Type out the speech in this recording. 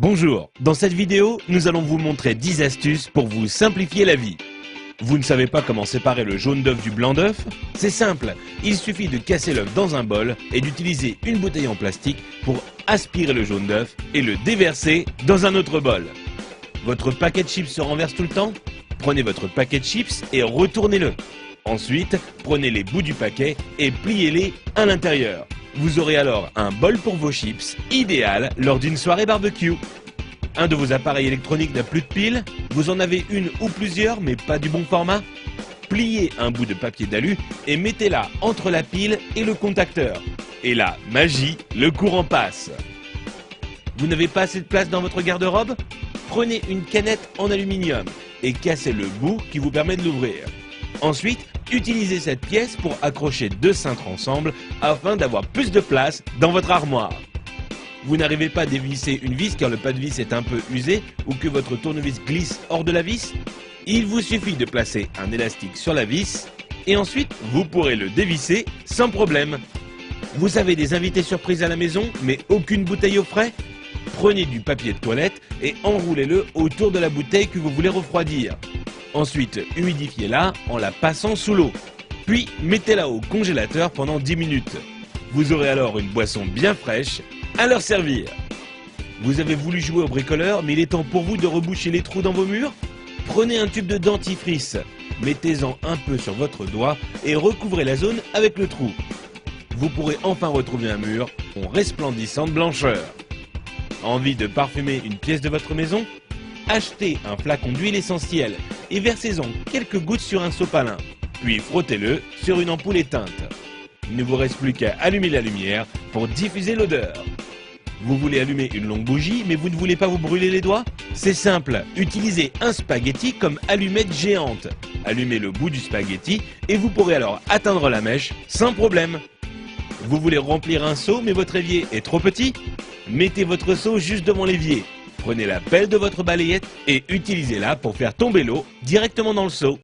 Bonjour, dans cette vidéo, nous allons vous montrer 10 astuces pour vous simplifier la vie. Vous ne savez pas comment séparer le jaune d'œuf du blanc d'œuf? C'est simple, il suffit de casser l'œuf dans un bol et d'utiliser une bouteille en plastique pour aspirer le jaune d'œuf et le déverser dans un autre bol. Votre paquet de chips se renverse tout le temps? Prenez votre paquet de chips et retournez-le. Ensuite, prenez les bouts du paquet et pliez-les à l'intérieur. Vous aurez alors un bol pour vos chips, idéal lors d'une soirée barbecue. Un de vos appareils électroniques n'a plus de pile? Vous en avez une ou plusieurs mais pas du bon format? Pliez un bout de papier d'alu et mettez-la entre la pile et le contacteur. Et là, magie, le courant passe. Vous n'avez pas assez de place dans votre garde-robe? Prenez une canette en aluminium et cassez le bout qui vous permet de l'ouvrir. Ensuite, utilisez cette pièce pour accrocher deux cintres ensemble afin d'avoir plus de place dans votre armoire. Vous n'arrivez pas à dévisser une vis car le pas de vis est un peu usé ou que votre tournevis glisse hors de la vis? Il vous suffit de placer un élastique sur la vis et ensuite vous pourrez le dévisser sans problème. Vous avez des invités surprises à la maison mais aucune bouteille au frais? Prenez du papier de toilette et enroulez-le autour de la bouteille que vous voulez refroidir. Ensuite, humidifiez-la en la passant sous l'eau. Puis, mettez-la au congélateur pendant 10 minutes. Vous aurez alors une boisson bien fraîche à leur servir. Vous avez voulu jouer au bricoleur, mais il est temps pour vous de reboucher les trous dans vos murs? Prenez un tube de dentifrice, mettez-en un peu sur votre doigt et recouvrez la zone avec le trou. Vous pourrez enfin retrouver un mur en resplendissant de blancheur. Envie de parfumer une pièce de votre maison? Achetez un flacon d'huile essentielle et versez-en quelques gouttes sur un sopalin, puis frottez-le sur une ampoule éteinte. Il ne vous reste plus qu'à allumer la lumière pour diffuser l'odeur. Vous voulez allumer une longue bougie mais vous ne voulez pas vous brûler les doigts? C'est simple, utilisez un spaghetti comme allumette géante. Allumez le bout du spaghetti et vous pourrez alors atteindre la mèche sans problème. Vous voulez remplir un seau mais votre évier est trop petit? Mettez votre seau juste devant l'évier. Prenez la pelle de votre balayette et utilisez-la pour faire tomber l'eau directement dans le seau.